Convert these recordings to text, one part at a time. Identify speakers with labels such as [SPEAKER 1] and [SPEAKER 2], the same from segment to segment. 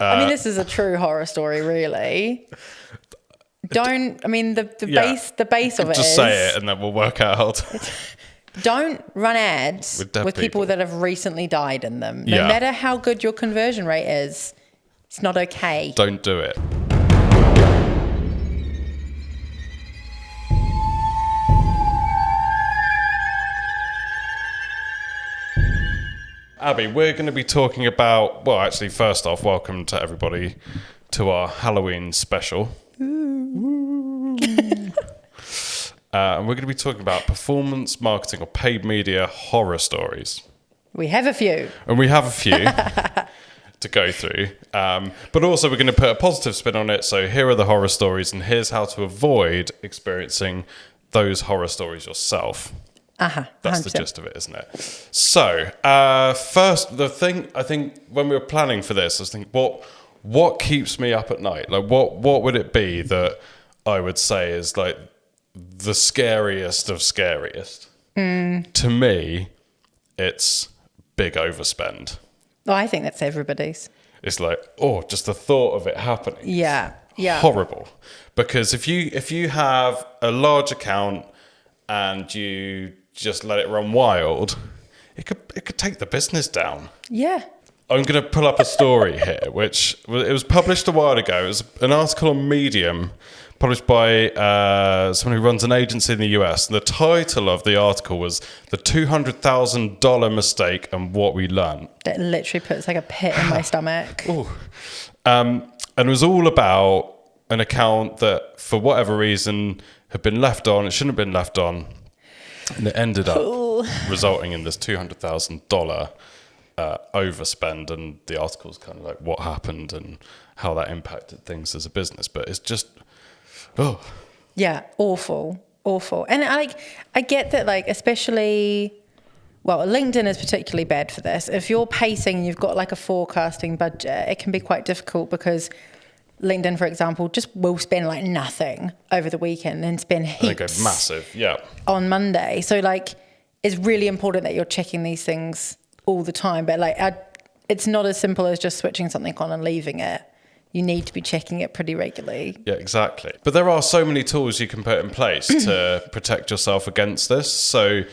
[SPEAKER 1] I mean, this is a true horror story, really. The base of it
[SPEAKER 2] just
[SPEAKER 1] is...
[SPEAKER 2] say it and then we'll work out.
[SPEAKER 1] Don't run ads with people that have recently died in them. No matter how good your conversion rate is, it's not okay.
[SPEAKER 2] Don't do it. Abby, we're going to be talking about, well, actually, first off, welcome to everybody to our Halloween special. And we're going to be talking about performance marketing or paid media horror stories.
[SPEAKER 1] We have a few.
[SPEAKER 2] And we have a few to go through. But also we're going to put a positive spin on it. So here are the horror stories and here's how to avoid experiencing those horror stories yourself. That's 100%. The gist of it, isn't it? So, first, the thing, I think, when we were planning for this, I was thinking, what keeps me up at night? Like, what would it be that I would say is, like, the scariest of scariest? To me, it's big overspend.
[SPEAKER 1] Oh, I think that's everybody's.
[SPEAKER 2] It's like, just the thought of it happening.
[SPEAKER 1] Yeah.
[SPEAKER 2] Horrible. Because if you have a large account and you just let it run wild, it could take the business down. Yeah. I'm going to pull up a story here, which it was published a while ago. It was an article on Medium, published by someone who runs an agency in the US. And the title of the article was "The $200,000 Mistake and What We Learned."
[SPEAKER 1] That literally puts like a pit in my stomach.
[SPEAKER 2] And it was all about an account that, for whatever reason, had been left on. It shouldn't have been left on. And it ended up resulting in this $200,000 overspend. And the article's kind of like what happened and how that impacted things as a business. But it's just, yeah, awful.
[SPEAKER 1] And I get that, like, especially, well, LinkedIn is particularly bad for this. If you're pacing and you've got like a forecasting budget, it can be quite difficult because LinkedIn, for example, just will spend like nothing over the weekend and spend heaps.
[SPEAKER 2] They go massive,
[SPEAKER 1] on Monday. So like, it's really important that you're checking these things all the time. But like, it's not as simple as just switching something on and leaving it. You need to be checking it pretty regularly.
[SPEAKER 2] Yeah, exactly. But there are so many tools you can put in place to protect yourself against this. So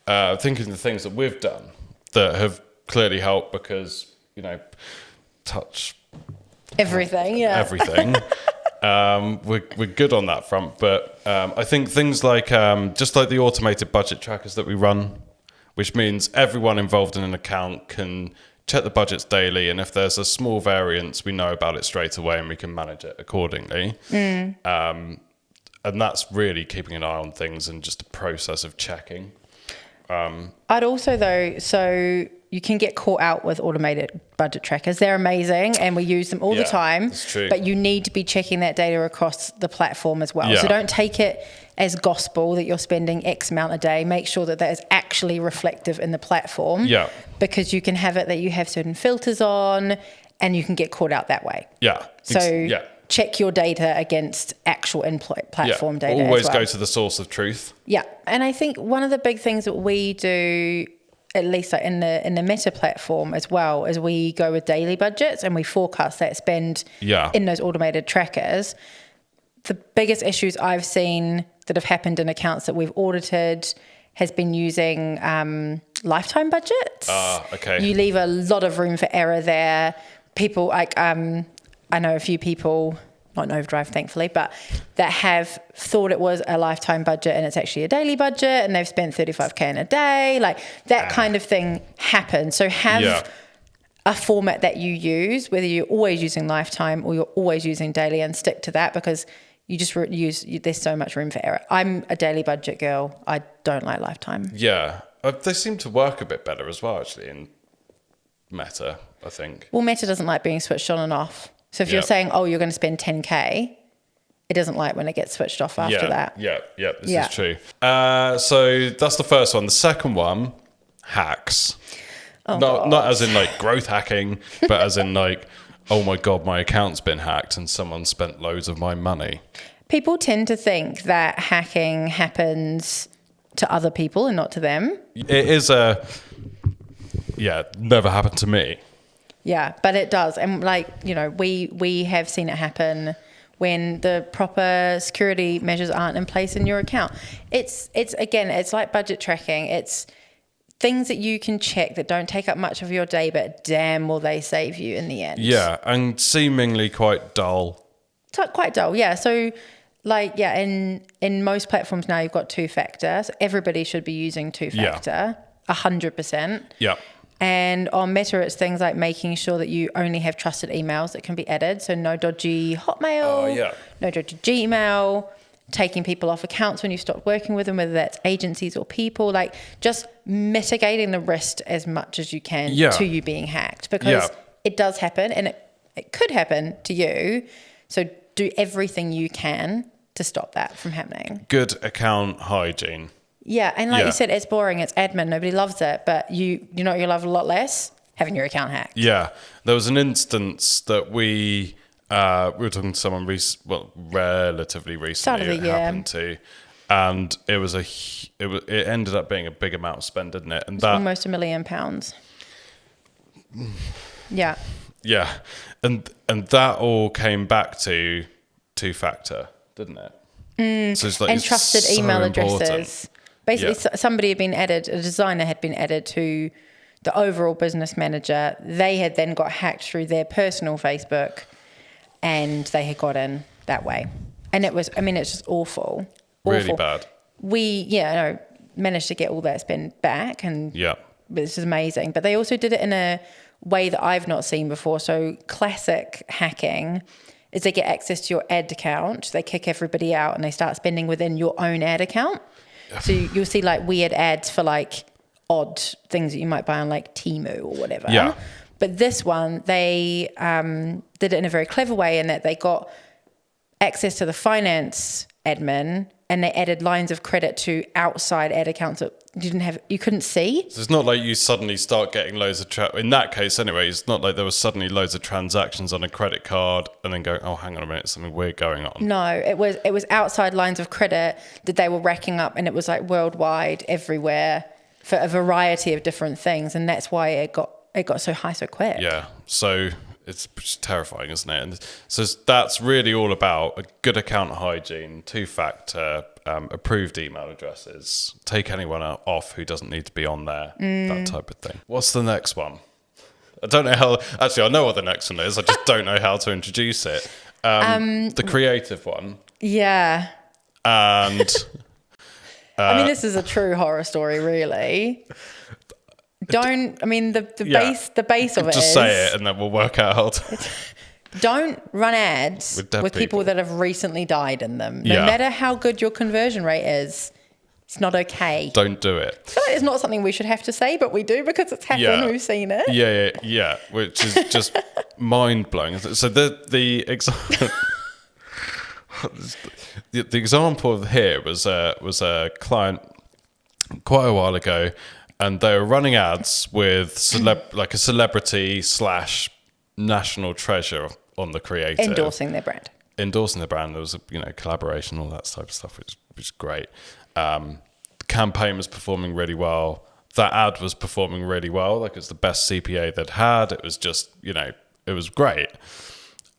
[SPEAKER 2] thinking of the things that we've done that have clearly helped because, touch
[SPEAKER 1] everything.
[SPEAKER 2] We're good on that front, but I think things like just like the automated budget trackers that we run, which means everyone involved in an account can check the budgets daily, and if there's a small variance, we know about it straight away and we can manage it accordingly. And that's really keeping an eye on things and just a process of checking.
[SPEAKER 1] I'd also, though, so you can get caught out with automated budget trackers. They're amazing and we use them all the time.
[SPEAKER 2] That's true.
[SPEAKER 1] But you need to be checking that data across the platform as well.
[SPEAKER 2] Yeah.
[SPEAKER 1] So don't take it as gospel that you're spending X amount a day. Make sure that is actually reflective in the platform.
[SPEAKER 2] Yeah.
[SPEAKER 1] Because you can have it that you have certain filters on and you can get caught out that way.
[SPEAKER 2] Yeah.
[SPEAKER 1] So check your data against actual platform data.
[SPEAKER 2] Always
[SPEAKER 1] as well.
[SPEAKER 2] go to the source of truth.
[SPEAKER 1] Yeah. And I think one of the big things that we do, at least like in the Meta platform as well, is we go with daily budgets and we forecast that spend in those automated trackers. The biggest issues I've seen that have happened in accounts that we've audited has been using lifetime budgets.
[SPEAKER 2] Okay.
[SPEAKER 1] You leave a lot of room for error there. People like, I know a few people, not in overdrive thankfully, but that have thought it was a lifetime budget and it's actually a daily budget and they've spent 35K in a day. Like that kind of thing happens. So have a format that you use, whether you're always using lifetime or you're always using daily, and stick to that because you just there's so much room for error. I'm a daily budget girl. I don't like lifetime.
[SPEAKER 2] Yeah. They seem to work a bit better as well, actually, in Meta, I think.
[SPEAKER 1] Well, Meta doesn't like being switched on and off. So if you're saying, you're going to spend 10K, it doesn't like when it gets switched off after that.
[SPEAKER 2] Yeah, this is true. So that's the first one. The second one, hacks. Not as in like growth hacking, but as in like, oh my God, my account's been hacked and someone spent loads of my money.
[SPEAKER 1] People tend to think that hacking happens to other people and not to them.
[SPEAKER 2] It is never happened to me.
[SPEAKER 1] Yeah, but it does. And like, you know, we have seen it happen when the proper security measures aren't in place in your account. It's again, it's like budget tracking. It's things that you can check that don't take up much of your day, but damn will they save you in the end.
[SPEAKER 2] Yeah, and seemingly quite dull.
[SPEAKER 1] It's quite dull, yeah. So like, yeah, in most platforms now you've got two-factor. So everybody should be using two-factor, 100%.
[SPEAKER 2] Yeah.
[SPEAKER 1] And on Meta, it's things like making sure that you only have trusted emails that can be added. So no dodgy Hotmail, no dodgy Gmail, taking people off accounts when you stop working with them, whether that's agencies or people, like just mitigating the risk as much as you can to you being hacked, because it does happen and it could happen to you. So do everything you can to stop that from happening.
[SPEAKER 2] Good account hygiene.
[SPEAKER 1] Yeah, and like you said, it's boring, it's admin, nobody loves it, but you know what you love a lot less? Having your account hacked.
[SPEAKER 2] Yeah, there was an instance that we were talking to someone relatively recently it happened to, and it ended up being a big amount of spend, didn't it? And that
[SPEAKER 1] almost £1 million. Yeah.
[SPEAKER 2] Yeah, and that all came back to two-factor, didn't it? So it's like,
[SPEAKER 1] and trusted email
[SPEAKER 2] important.
[SPEAKER 1] addresses. Basically, somebody had been added, a designer had been added to the overall business manager. They had then got hacked through their personal Facebook, and they had got in that way. And it was, I mean, it's just awful.
[SPEAKER 2] Really bad.
[SPEAKER 1] We, managed to get all that spend back, and this is amazing. But they also did it in a way that I've not seen before. So classic hacking is they get access to your ad account, they kick everybody out, and they start spending within your own ad account. So you'll see like weird ads for like odd things that you might buy on like Temu or whatever.
[SPEAKER 2] Yeah.
[SPEAKER 1] But this one, they did it in a very clever way in that they got access to the finance admin, and they added lines of credit to outside ad accounts that you couldn't see.
[SPEAKER 2] So it's not like you suddenly start getting loads of in that case anyway, it's not like there was suddenly loads of transactions on a credit card and then going, oh, hang on a minute, something weird going on.
[SPEAKER 1] No, it was outside lines of credit that they were racking up, and it was like worldwide, everywhere, for a variety of different things, and that's why it got so high so quick.
[SPEAKER 2] Yeah, so it's just terrifying, isn't it? And so that's really all about a good account hygiene, two-factor, approved email addresses, take anyone off who doesn't need to be on there, that type of thing. What's the next one? I don't know how. Actually, I know what the next one is. I just don't know how to introduce it. The creative one.
[SPEAKER 1] Yeah.
[SPEAKER 2] And
[SPEAKER 1] I mean, this is a true horror story, really. The base of it
[SPEAKER 2] just
[SPEAKER 1] is,
[SPEAKER 2] say it and then we'll work out.
[SPEAKER 1] Don't run ads with people that have recently died in them. No matter how good your conversion rate is, it's not okay.
[SPEAKER 2] Don't do it.
[SPEAKER 1] I feel like it's not something we should have to say, but we do because it's happened. We've seen it.
[SPEAKER 2] Yeah. Which is just mind blowing. So the example. The example of here was a client quite a while ago, and they were running ads with like a celebrity / national treasure on the creative.
[SPEAKER 1] Endorsing their brand.
[SPEAKER 2] There was a collaboration, all that type of stuff, which is great. The campaign was performing really well. That ad was performing really well. Like, it's the best CPA they'd had. It was just, it was great.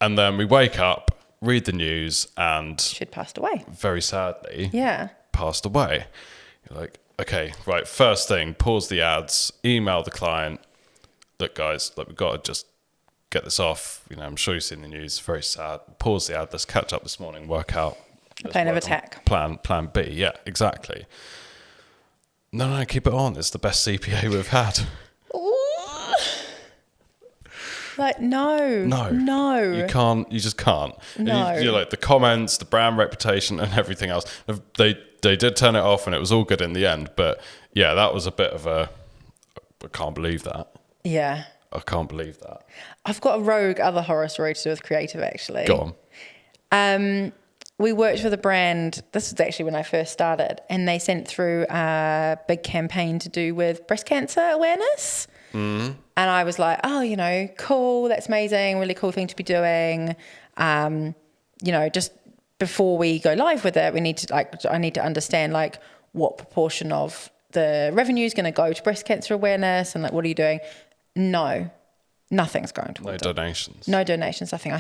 [SPEAKER 2] And then we wake up, read the news, and
[SPEAKER 1] she'd passed away.
[SPEAKER 2] Very sadly, passed away. You're like, okay, right, first thing, pause the ads, email the client. Look, guys, we've got to just get this off. I'm sure you've seen the news. Very sad. Pause the ad. Let's catch up this morning. Work out
[SPEAKER 1] a plan of attack.
[SPEAKER 2] Plan B. Yeah, exactly. No, keep it on. It's the best CPA we've had.
[SPEAKER 1] Like, no.
[SPEAKER 2] You can't. You just can't.
[SPEAKER 1] No.
[SPEAKER 2] You're like the comments, the brand reputation, and everything else. They did turn it off, and it was all good in the end. But yeah, that was a bit of a. I can't believe that.
[SPEAKER 1] Yeah.
[SPEAKER 2] I can't believe that.
[SPEAKER 1] I've got a rogue other horror story to do with creative, actually.
[SPEAKER 2] Go
[SPEAKER 1] on. We worked with a brand. This was actually when I first started, and they sent through a big campaign to do with breast cancer awareness. Mm-hmm. And I was like, oh, cool. That's amazing. Really cool thing to be doing. Just before we go live with it, I need to understand what proportion of the revenue is going to go to breast cancer awareness, and what are you doing? No, Nothing's going
[SPEAKER 2] No
[SPEAKER 1] towards it.
[SPEAKER 2] donations.
[SPEAKER 1] No donations, nothing.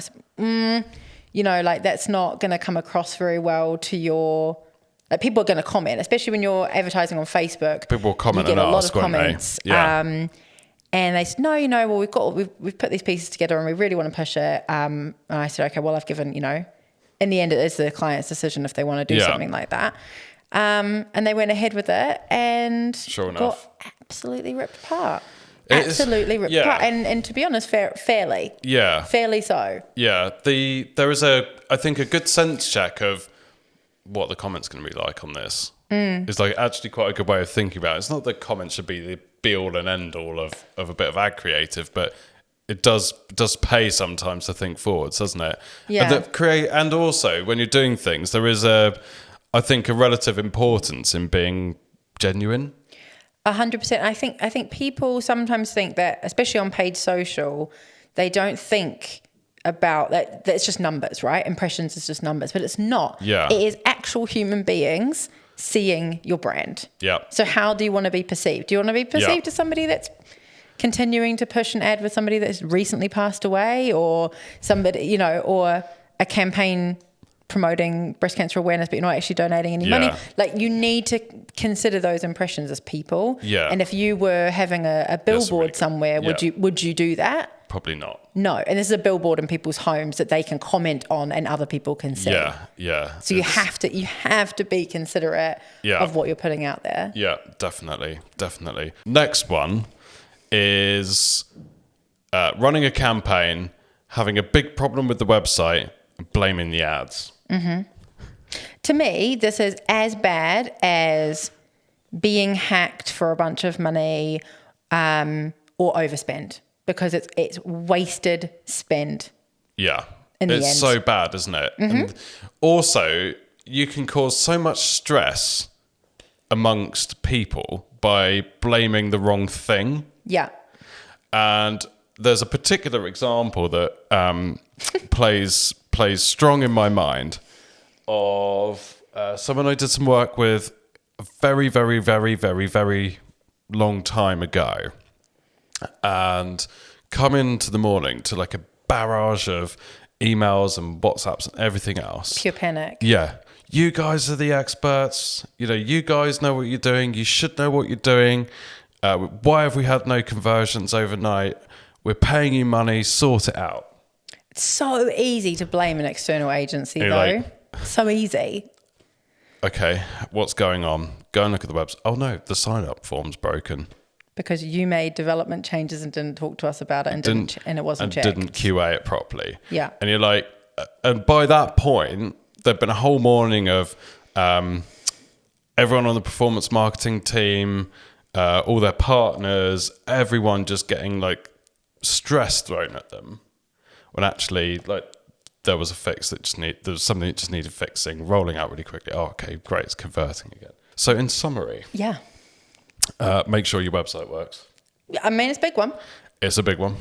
[SPEAKER 1] Like that's not going to come across very well to your... Like people are going to comment, especially when you're advertising on Facebook.
[SPEAKER 2] People will comment
[SPEAKER 1] you get
[SPEAKER 2] and
[SPEAKER 1] a lot
[SPEAKER 2] ask,
[SPEAKER 1] of
[SPEAKER 2] won't they?
[SPEAKER 1] comments.
[SPEAKER 2] Yeah.
[SPEAKER 1] And they said, no, well, we've put these pieces together and we really want to push it. And I said, okay, well, I've given, in the end, it is the client's decision if they want to do something like that. And they went ahead with it and
[SPEAKER 2] Sure
[SPEAKER 1] got
[SPEAKER 2] enough.
[SPEAKER 1] absolutely ripped apart.
[SPEAKER 2] It's-
[SPEAKER 1] Absolutely ripped
[SPEAKER 2] yeah.
[SPEAKER 1] apart. And to be honest, fairly.
[SPEAKER 2] Yeah.
[SPEAKER 1] Fairly so.
[SPEAKER 2] Yeah. There is I think a good sense check of what the comments going to be like on this. It's like actually quite a good way of thinking about it. It's not that comments should be the be all and end all of a bit of ad creative, but it does pay sometimes to think forwards, doesn't it?
[SPEAKER 1] Yeah.
[SPEAKER 2] And also when you're doing things, there is I think a relative importance in being genuine.
[SPEAKER 1] 100%. I think people sometimes think that, especially on paid social, they don't think about that it's just numbers, right? Impressions is just numbers, but it's not.
[SPEAKER 2] Yeah.
[SPEAKER 1] It is actual human beings seeing your brand.
[SPEAKER 2] Yeah.
[SPEAKER 1] So how do you want to be perceived? Do you want to be perceived as somebody that's continuing to push an ad with somebody that's recently passed away, or somebody, or a campaign promoting breast cancer awareness, but you're not actually donating any money? Like, you need to consider those impressions as people.
[SPEAKER 2] Yeah.
[SPEAKER 1] And if you were having a billboard
[SPEAKER 2] really good.
[SPEAKER 1] somewhere, would you do that?
[SPEAKER 2] Probably not.
[SPEAKER 1] No. And this is a billboard in people's homes that they can comment on and other people can see.
[SPEAKER 2] Yeah.
[SPEAKER 1] So you have to be considerate of what you're putting out there.
[SPEAKER 2] Yeah, definitely. Next one is running a campaign, having a big problem with the website, and blaming the ads.
[SPEAKER 1] Mm-hmm. To me, this is as bad as being hacked for a bunch of money or overspend, because it's wasted spend.
[SPEAKER 2] Yeah.
[SPEAKER 1] In the end.
[SPEAKER 2] It's so bad, isn't it?
[SPEAKER 1] Mm-hmm.
[SPEAKER 2] And also, you can cause so much stress amongst people by blaming the wrong thing.
[SPEAKER 1] Yeah.
[SPEAKER 2] And there's a particular example that plays strong in my mind of someone I did some work with a very, very, very, very, very long time ago, and come into the morning to like a barrage of emails and WhatsApps and everything else.
[SPEAKER 1] Pure panic.
[SPEAKER 2] Yeah. You guys are the experts. You guys know what you're doing. You should know what you're doing. Why have we had no conversions overnight? We're paying you money. Sort it out.
[SPEAKER 1] It's so easy to blame an external agency,
[SPEAKER 2] You're
[SPEAKER 1] though.
[SPEAKER 2] like-
[SPEAKER 1] So easy.
[SPEAKER 2] Okay, what's going on? Go and look at the website. Oh no, the sign-up form's broken.
[SPEAKER 1] Because you made development changes and didn't talk to us about it, and it wasn't checked.
[SPEAKER 2] Didn't QA it properly.
[SPEAKER 1] Yeah.
[SPEAKER 2] And you're like, and by that point, there'd been a whole morning of everyone on the performance marketing team, all their partners, everyone just getting like stress thrown at them, when actually like there was a fix that there was something that just needed fixing, rolling out really quickly. Oh, okay, great, it's converting again. So in summary, make sure your website works.
[SPEAKER 1] I mean, it's a big one.
[SPEAKER 2] It's a big one.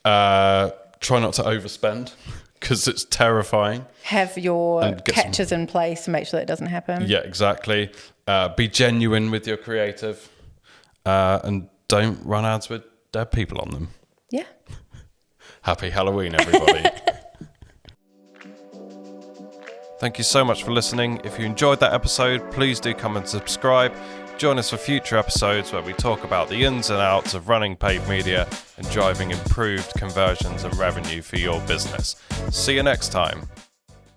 [SPEAKER 2] Try not to overspend, because it's terrifying.
[SPEAKER 1] Have your catches in place to make sure that it doesn't happen.
[SPEAKER 2] Yeah, exactly. Be genuine with your creative, and don't run ads with dead people on them.
[SPEAKER 1] Yeah.
[SPEAKER 2] Happy Halloween, everybody. Thank you so much for listening. If you enjoyed that episode, please do come and subscribe. Join us for future episodes where we talk about the ins and outs of running paid media and driving improved conversions and revenue for your business. See you next time.